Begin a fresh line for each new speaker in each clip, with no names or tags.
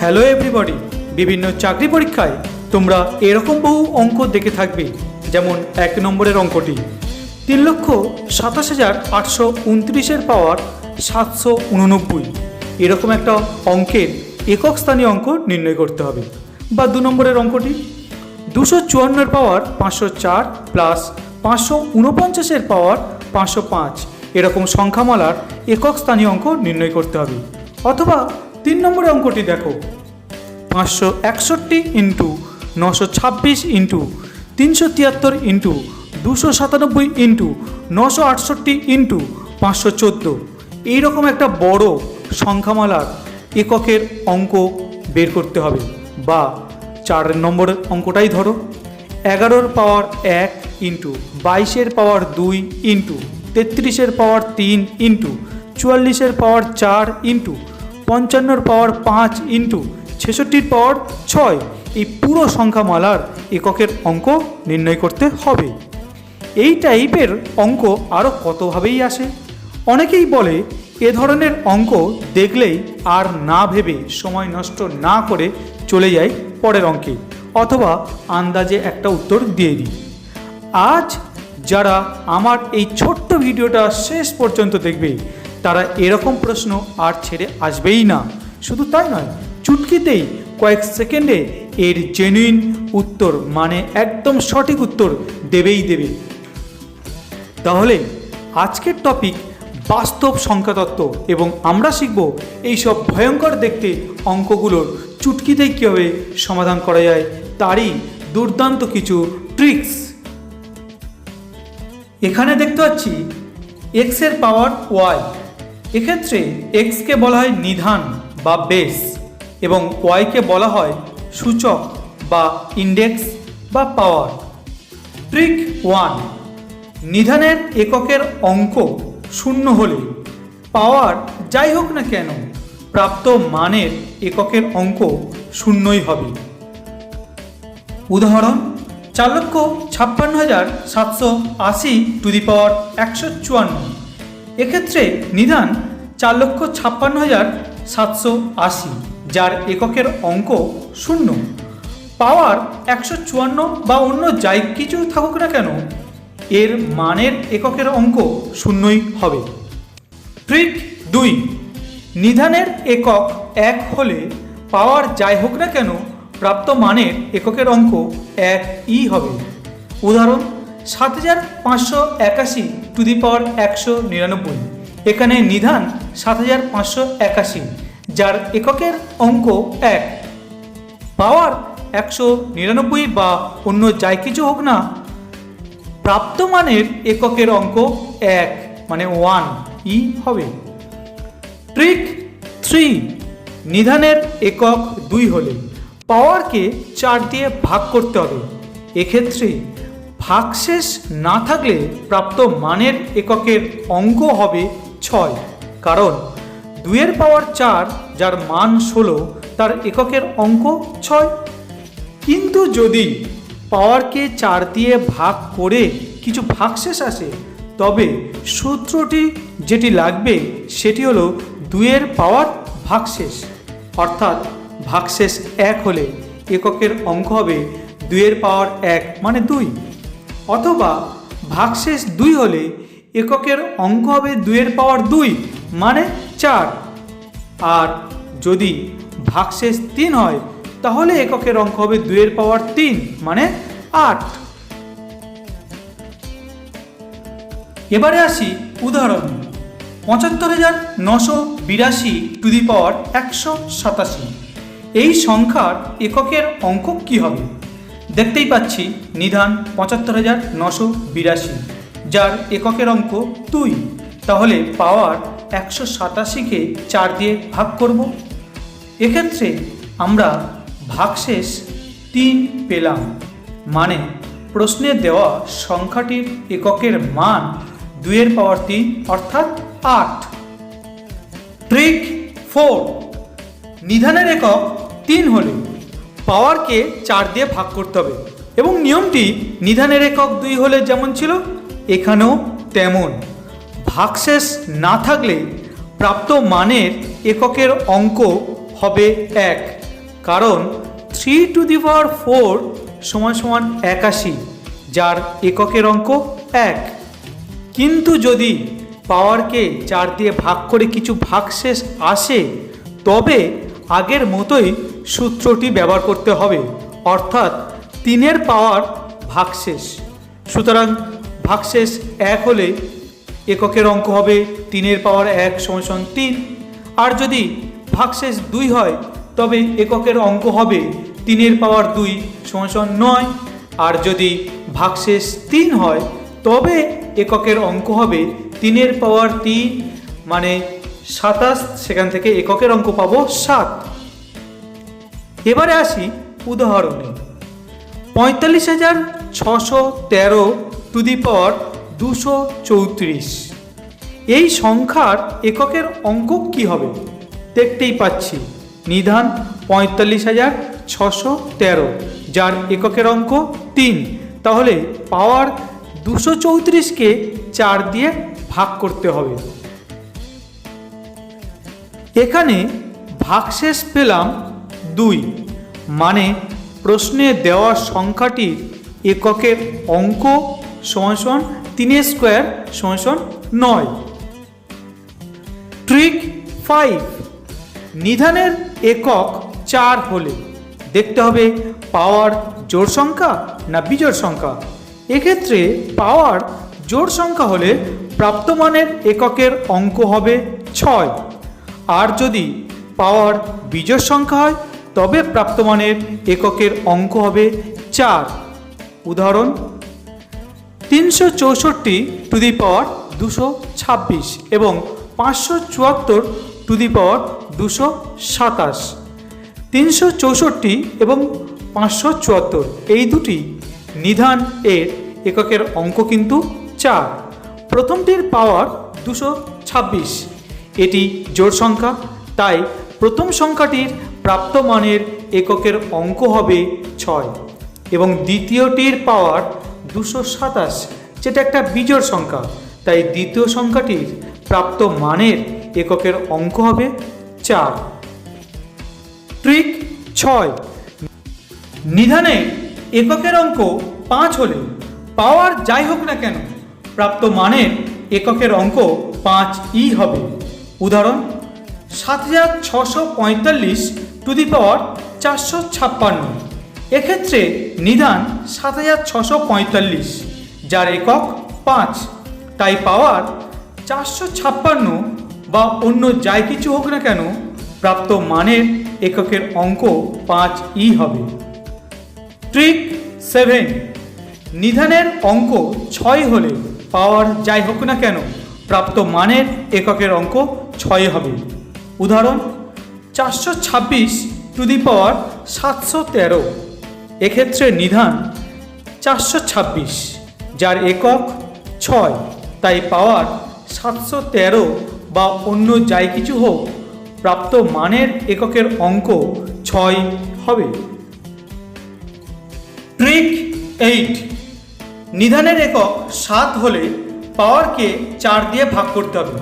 Hello everybody, বিভিন্ন চাকরি পরীক্ষায় তোমরা এরকম বহু অঙ্ক দেখে থাকবে। যেমন 1 নম্বরের অঙ্কটি 3,27,829 পাওয়ার 789, এরকম একটা অঙ্কের একক স্থানীয় অঙ্ক নির্ণয় করতে হবে। বা 2 নম্বরের অঙ্কটি 254 পাওয়ার 504 প্লাস 549 পাওয়ার 505, এরকম সংখ্যামালার একক স্থানীয় অঙ্ক নির্ণয় করতে হবে। অথবা 3 নম্বরের অঙ্কটি দেখো, 561 into 926 into 373 into 297 into 968 into 514, এইরকম একটা বড় সংখ্যামালার এককের অঙ্ক বের করতে হবে। বা 4 নম্বরের অঙ্কটাই ধরো, 11 পাওয়ার 1 ইন্টু 22 পাওয়ার 2 ইন্টু 33 পাওয়ার 3 ইন্টু 44 পাওয়ার 4 ইন্টু 55 পাওয়ার 5 ইন্টু 66 পাওয়ার 6, এই পুরো সংখ্যামালার এককের অঙ্ক নির্ণয় করতে হবে। এই টাইপের অঙ্ক আরও কতভাবেই আসে। অনেকেই বলে এ ধরনের অঙ্ক দেখলেই আর না ভেবে সময় নষ্ট না করে চলে যায় পরের অঙ্কে, অথবা আন্দাজে একটা উত্তর দিয়ে দিই। আজ যারা আমার এই ছোট্ট ভিডিওটা শেষ পর্যন্ত দেখবে তারা এরকম প্রশ্ন আর ছেড়ে আসবেই না। শুধু তাই নয়, চুটকিতেই কয়েক সেকেন্ডে এর জেনুইন উত্তর, মানে একদম সঠিক উত্তর দেবেই দেবে। তাহলে আজকের টপিক বাস্তব সংখ্যাতত্ত্ব, এবং আমরা শিখব এইসব ভয়ঙ্কর দেখতে অঙ্কগুলোর চুটকিতেই কীভাবে সমাধান করা যায়, তারই দুর্দান্ত কিছু ট্রিক্স। এখানে দেখতে পাচ্ছি এক্সের পাওয়ার ওয়াই। এক্ষেত্রে এক্সকে বলা হয় নিধান বা বেস, এবং ওয়াইকে বলা হয় সূচক বা ইন্ডেক্স বা পাওয়ার। ট্রিক 1, নিধানের এককের অঙ্ক শূন্য হলে পাওয়ার যাই হোক না কেন প্রাপ্ত মানের এককের অঙ্ক শূন্যই হবে। উদাহরণ, 4,56,780 টু দি পাওয়ার 154। এক্ষেত্রে নিধান 4,56,780, যার এককের অঙ্ক শূন্য। পাওয়ার 154 বা অন্য যাই কিছু থাকুক না কেন, এর মানের এককের অঙ্ক শূন্যই হবে। ট্রিক 2, নিধানের একক 1 হলে পাওয়ার যাই হোক না কেন প্রাপ্ত মানের এককের অঙ্ক 1ই হবে। উদাহরণ, 7,581 টু দি পাওয়ার 199। এখানে নিধান 7,581, যার এককের অঙ্ক 1। পাওয়ার 199 বা অন্য যাই কিছু হোক না, প্রাপ্ত মানের এককের অঙ্ক 1, মানে 1ই হবে। ট্রিক 3, নিধানের একক 2 হলে পাওয়ারকে 4 দিয়ে ভাগ করতে হবে। এক্ষেত্রে ভাগশেষ না থাকলে প্রাপ্ত মানের এককের অঙ্ক হবে 6, কারণ 2 পাওয়ার 4, যার মান 16, তার এককের অঙ্ক 6। কিন্তু যদি পাওয়ারকে 4 দিয়ে ভাগ করে কিছু ভাগশেষ আসে, তবে সূত্রটি যেটি লাগবে সেটি হলো 2 পাওয়ার ভাগশেষ, অর্থাৎ ভাগশেষ 1 হলে এককের অঙ্ক হবে 2 পাওয়ার 1, মানে 2। অথবা ভাগশেষ 2 হলে এককের অঙ্ক হবে 2 পাওয়ার 2, মানে 4। আর যদি ভাগশেষ 3 হয় তাহলে এককের অঙ্ক হবে 2 পাওয়ার 3, মানে 8। এবারে আসি উদাহরণ, 75,982 টু দি পাওয়ার 187। এই সংখ্যার এককের অঙ্ক কি হবে? দেখতেই পাচ্ছি নিধান 75,982, যার এককের অঙ্ক 2। তাহলে পাওয়ার 187কে 4 দিয়ে ভাগ করব। এক্ষেত্রে আমরা ভাগশেষ 3 পেলাম, মানে প্রশ্নে দেওয়া সংখ্যাটির এককের মান 2 পাওয়ার 3, অর্থাৎ 8। ট্রিক 4, নিধানের একক 3 হলে পাওয়ারকে 4 দিয়ে ভাগ করতে হবে, এবং নিয়মটি নিধানের একক 2 হলে যেমন ছিল এখানেও তেমন। ভাগশেষ না থাকলে প্রাপ্ত মানের এককের অঙ্ক হবে 1, কারণ 3⁴ সমান সমান 81, যার এককের অঙ্ক 1। কিন্তু যদি পাওয়ারকে 4 দিয়ে ভাগ করে কিছু ভাগশেষ আসে, তবে আগের মতোই সূত্রটি ব্যবহার করতে হবে, অর্থাৎ 3-এর পাওয়ার ভাগশেষ। সুতরাং ভাগশেষ 1 হলে এককের অঙ্ক হবে 3-এর পাওয়ার 1 সমান 3। আর যদি ভাগশেষ 2 হয় তবে এককের অঙ্ক হবে 3-এর পাওয়ার 2 সমান 9। আর যদি ভাগশেষ 3 হয় তবে এককের অঙ্ক হবে 3-এর পাওয়ার 3 মানে 27, সেখান থেকে এককের অঙ্ক পাবো 7। এবারে আসি উদাহরণে। 45,613⁵ এই সংখ্যার এককের অঙ্ক কি হবে? দেখতেই পাচ্ছি নিধান 45,613, যার এককের অঙ্ক 3। তাহলে পাওয়ার 234কে 4 দিয়ে ভাগ করতে হবে। এখানে ভাগশেষ পেলাম 2, মানে প্রশ্নে দেওয়া সংখ্যাটির এককের অঙ্ক সমান 3² সমান 9। ট্রিক 5, নিধানের একক 4 হলে দেখতে হবে পাওয়ার জোড় সংখ্যা না বিজোড় সংখ্যা। এক্ষেত্রে পাওয়ার জোড় সংখ্যা হলে প্রাপ্তমানের এককের অঙ্ক হবে 6। আর যদি পাওয়ার বিজোড় সংখ্যা হয় তবে প্রাপ্তমানের এককের অঙ্ক হবে 4। উদাহরণ: 364⁻226 এবং 574⁻227। 364 এবং 574 এই দুটি নিধান এর এককের অঙ্ক কিন্তু 4। প্রথমটির পাওয়ার 226, এটি জোড় সংখ্যা, তাই প্রথম সংখ্যাটির প্রাপ্ত মানের এককের অঙ্ক হবে 6। এবং দ্বিতীয়টির পাওয়ার 227, যেটা একটা বিজোড় সংখ্যা, তাই দ্বিতীয় সংখ্যাটির প্রাপ্ত মানের এককের অঙ্ক হবে 4। ট্রিক 6, নিধানে এককের অঙ্ক 5 হলে পাওয়ার যাই হোক না কেন প্রাপ্ত মানের এককের অঙ্ক 5ই হবে। উদাহরণ: 7645⁴456। এক্ষেত্রে নিধান 7645, যার একক 5, তাই পাওয়ার 456 বা অন্য যাই কিছু হোক না কেন প্রাপ্ত মানের এককের অঙ্ক 5ই হবে। ট্রিক 7, নিধানের অঙ্ক 6 হলে পাওয়ার যাই হোক না কেন প্রাপ্ত মানের এককের অঙ্ক 6 হবে। উদাহরণ: 426⁻713। এক্ষেত্রে নিধান 426, যার একক 6, তাই পাওয়ার 713 বা অন্য যাই কিছু হোক প্রাপ্ত মানের এককের অঙ্ক 6 হবে। ট্রিক 8, নিধানের একক 7 হলে পাওয়ারকে 4 দিয়ে ভাগ করতে হবে।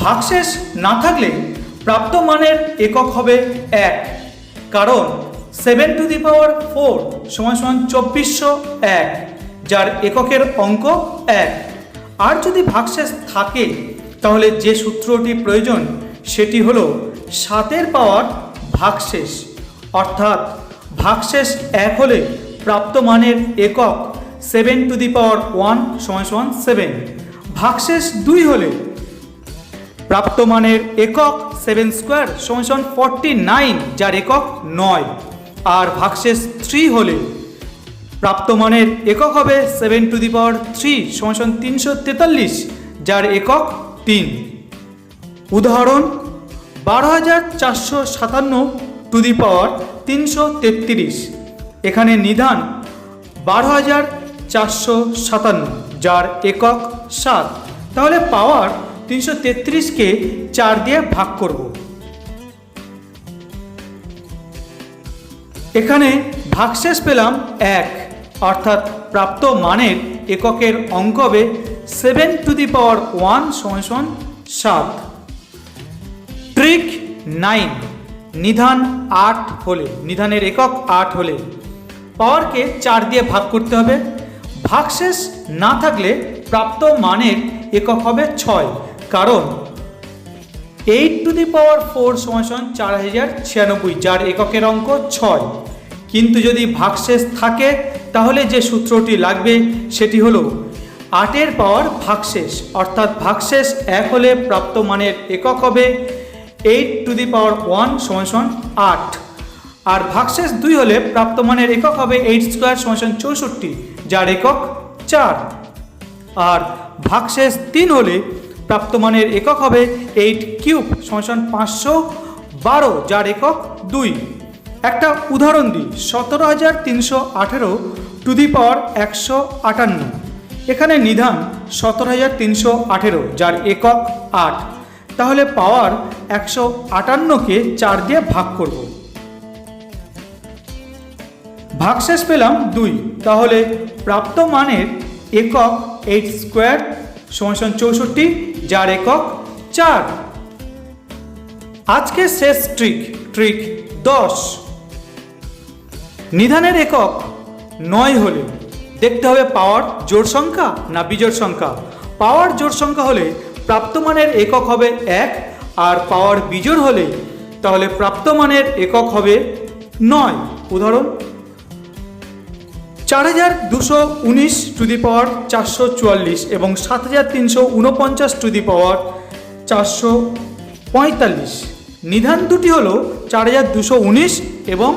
ভাগশেষ না থাকলে প্রাপ্ত মানের একক হবে 1, কারণ 7⁴ সমান 2401, যার এককের অঙ্ক 1। আর যদি ভাগশেষ থাকে তাহলে যে সূত্রটি প্রয়োজন সেটি হলো 7-এর পাওয়ার ভাগশেষ, অর্থাৎ ভাগশেষ 1 হলে প্রাপ্ত মানের একক 7⁴ সমান 7। ভাগশেষ 2 হলে প্রাপ্ত মানের একক 7² সমান 49, যার একক 9। আর ভাগশেষ 3 হলে প্রাপ্ত মানের একক হবে 7⁵ সমান 343, যার একক 3। উদাহরণ: 12,457⁵333। এখানে নিধান 12,457, যার একক 7। তাহলে পাওয়ার 333কে 4 দিয়ে ভাগ করব। এখানে ভাগশেষ পেলাম 1, অর্থাৎ প্রাপ্ত মানের এককের অঙ্ক হবে 7⁴ সমান 7। ট্রিক 9, নিধান 8 হলে, নিধানের একক 8 হলে পাওয়ারকে 4 দিয়ে ভাগ করতে হবে। ভাগশেষ না থাকলে প্রাপ্ত মানের একক হবে 6, কারণ 8 টু দি পাওয়ার 4 সমান 4096, যার এককের অঙ্ক 6। কিন্তু যদি ভাগশেষ থাকে তাহলে যে সূত্রটি লাগবে সেটি হলো 8-এর পাওয়ার ভাগশেষ, অর্থাৎ ভাগশেষ 1 হলে প্রাপ্ত মানের একক হবে 8 টু দি পাওয়ার 1 সমান 8, আর ভাগশেষ 2 হলে প্রাপ্ত মানের একক হবে 8 স্কোয়ার সমান 64, যার একক 4, আর ভাগশেষ 3 হলে প্রাপ্ত মানের একক হবে 8 কিউব সমান 512, যার একক 2। একটা উদাহরণ দিই, 17318 টু দি পাওয়ার 158, এখানে নিধান 17318, যার একক 8, তাহলে পাওয়ার 158কে 4 দিয়ে ভাগ করব। ভাগশেষ পেলাম 2, তাহলে প্রাপ্ত মানের একক 8 স্কোয়ার সমান 64, যার একক 4। আজকে শেষ ট্রিক 10। নিধানের একক 9 হলে দেখতে হবে পাওয়ার জোড় সংখ্যা না বিজোড় সংখ্যা। পাওয়ার জোড় সংখ্যা হলে প্রাপ্ত মানের একক হবে 1, আর পাওয়ার বিজোড় হলে তাহলে প্রাপ্ত মানের একক হবে 9। উদাহরণ, 4219 টু দি পাওয়ার 444 এবং 7349 টু দি পাওয়ার 445। নিধান দুটি হলো 4219 এবং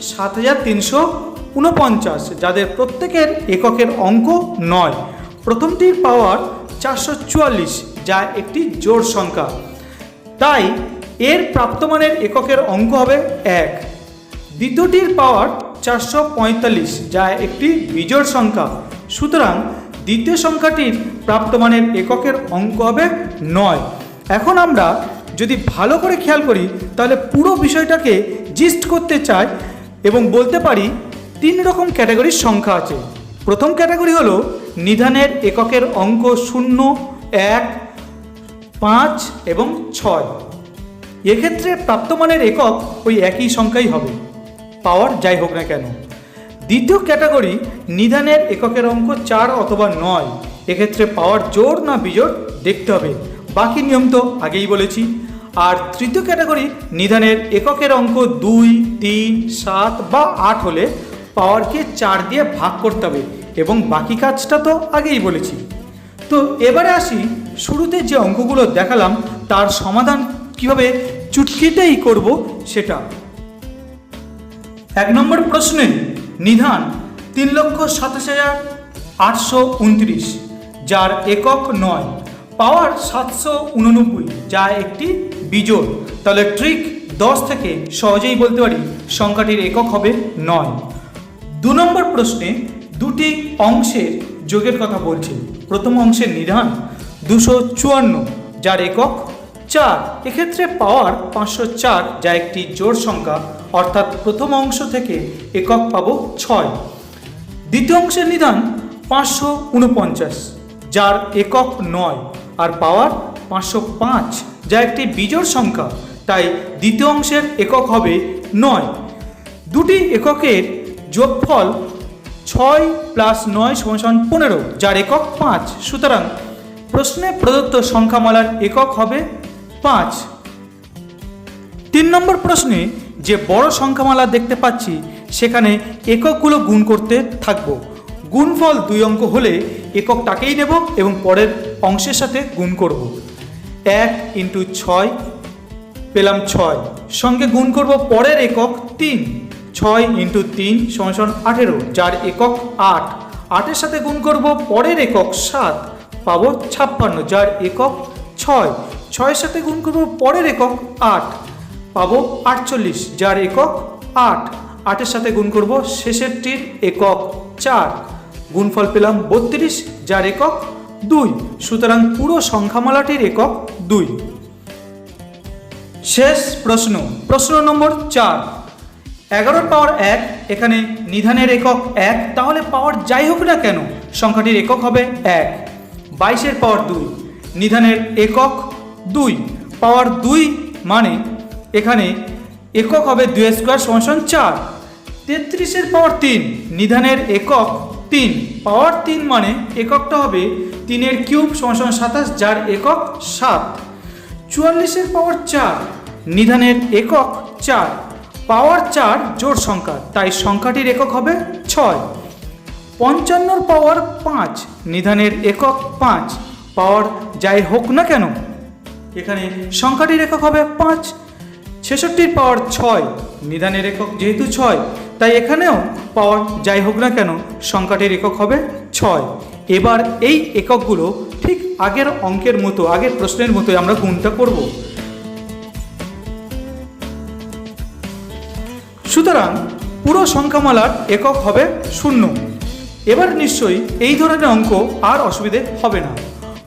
7349, যাদের প্রত্যেকের এককের অঙ্ক 9। প্রথমটির পাওয়ার 444, যা একটি জোড় সংখ্যা, তাই এর প্রাপ্তমানের এককের অঙ্ক হবে 1। দ্বিতীয়টির পাওয়ার 445, যা একটি বিজোড় সংখ্যা, সুতরাং দ্বিতীয় সংখ্যাটির প্রাপ্তমানের এককের অঙ্ক হবে 9। এখন আমরা যদি ভালো করে খেয়াল করি তাহলে পুরো বিষয়টাকে জিস্ট করতে চাই এবং বলতে পারি 3 রকম ক্যাটাগরির সংখ্যা আছে। প্রথম ক্যাটাগরি হলো নিধানের এককের অঙ্ক 0, 1, 5 এবং 6। এক্ষেত্রে প্রাপ্তমানের একক ওই একই সংখ্যাই হবে, পাওয়ার যাই হোক না কেন। দ্বিতীয় ক্যাটাগরি নিধানের এককের অঙ্ক 4 অথবা 9, এক্ষেত্রে পাওয়ার জোড় না বিজোড় দেখতে হবে, বাকি নিয়ম তো আগেই বলেছি। আর তৃতীয় ক্যাটাগরি নিধানের এককের অঙ্ক 2, 3, 7 বা 8 হলে পাওয়ারকে 4 দিয়ে ভাগ করতে হবে এবং বাকি কাজটা তো আগেই বলেছি। তো এবারে আসি, শুরুতে যে অঙ্কগুলো দেখালাম তার সমাধান কিভাবে চুটকিতেই করব সেটা। 1 নম্বর প্রশ্নে নিধান 3,27,829, যার একক 9, পাওয়ার 789, যা একটি বিজোড়, তাহলে ট্রিক 10 থেকে সহজেই বলতে পারি সংখ্যাটির একক হবে 9। 2 নম্বর প্রশ্নে দুটি অংশের যোগের কথা বলছে। প্রথম অংশের নিধান 254, যার একক 4, এক্ষেত্রে পাওয়ার 504, যা একটি জোড় সংখ্যা, অর্থাৎ প্রথম অংশ থেকে একক পাবো 6। দ্বিতীয় অংশের নিধান 549, যার একক 9, আর পাওয়ার 505, যা একটি বিজোড় সংখ্যা, তাই দ্বিতীয় অংশের একক হবে 9। দুটি এককের যোগফল 6 + 9 = 15, যার একক 5, সুতরাং প্রশ্নে প্রদত্ত সংখ্যামালার একক হবে 5। 3 নম্বর প্রশ্নে যে বড় সংখ্যামালা দেখতে পাচ্ছি সেখানে এককগুলো গুণ করতে থাকব। গুণফল 2 অঙ্ক হলে এককটাকেই নেব এবং পরের অংশের সাথে গুণ করব। 1 × 6 পেলাম 6, সঙ্গে গুণ করব পরের একক 3, 6 × 3 = 18, যার একক 8। 8-এর সাথে গুণ করব পরের একক 7, পাবো 56, যার একক 6। 6-এর সাথে গুণ করব পরের একক 8, পাবো 48, যার একক 8। 8-এর সাথে গুণ করব শেষেরটির একক 4, গুণফল পেলাম 32, যার একক 2, সুতরাং পুরো সংখ্যামালাটির একক 2। শেষ প্রশ্ন নম্বর 4। 11-এর পাওয়ার 1, এখানে নিধানের একক 1, তাহলে পাওয়ার যাই হোক না কেন সংখ্যাটির একক হবে 1। 22-এর পাওয়ার 2, নিধানের একক 2, পাওয়ার 2 মানে এখানে একক হবে 2 স্কোয়ার সমান 4। 33-এর পাওয়ার 3 নিধানের একক 3, পাওয়ার 3 মানে এককটা হবে 3-এর কিউব সমান 27, যার একক 7। 44-এর পাওয়ার 4 নিধানের একক 4, পাওয়ার 4 জোড় সংখ্যা, তাই সংখ্যাটির একক হবে 6। 55-এর পাওয়ার 5 নিধানের একক 5, পাওয়ার যাই হোক না কেন এখানে সংখ্যাটির একক হবে 5। 66-এর পাওয়ার 6 নিধানের একক যেহেতু 6, তাই এখানেও পাওয়ার যাই হোক না কেন সংখ্যাটির একক হবে 6। এবার এই এককগুলো ঠিক আগের অঙ্কের মতো, আগের প্রশ্নের মতোই আমরা গুণটা করব। সুতরাং পুরো সংখ্যামালার একক হবে 0। এবার নিশ্চয়ই এই ধরনের অঙ্ক আর অসুবিধে হবে না।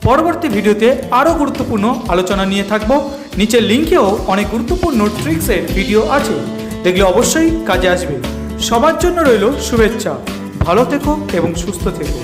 পরবর্তী ভিডিওতে আরও গুরুত্বপূর্ণ আলোচনা নিয়ে থাকব। নিচের লিঙ্কেও অনেক গুরুত্বপূর্ণ ট্রিক্সের ভিডিও আছে, দেখলে অবশ্যই কাজে আসবে। সবার জন্য রইল শুভেচ্ছা। ভালো থেকো এবং সুস্থ থেকো।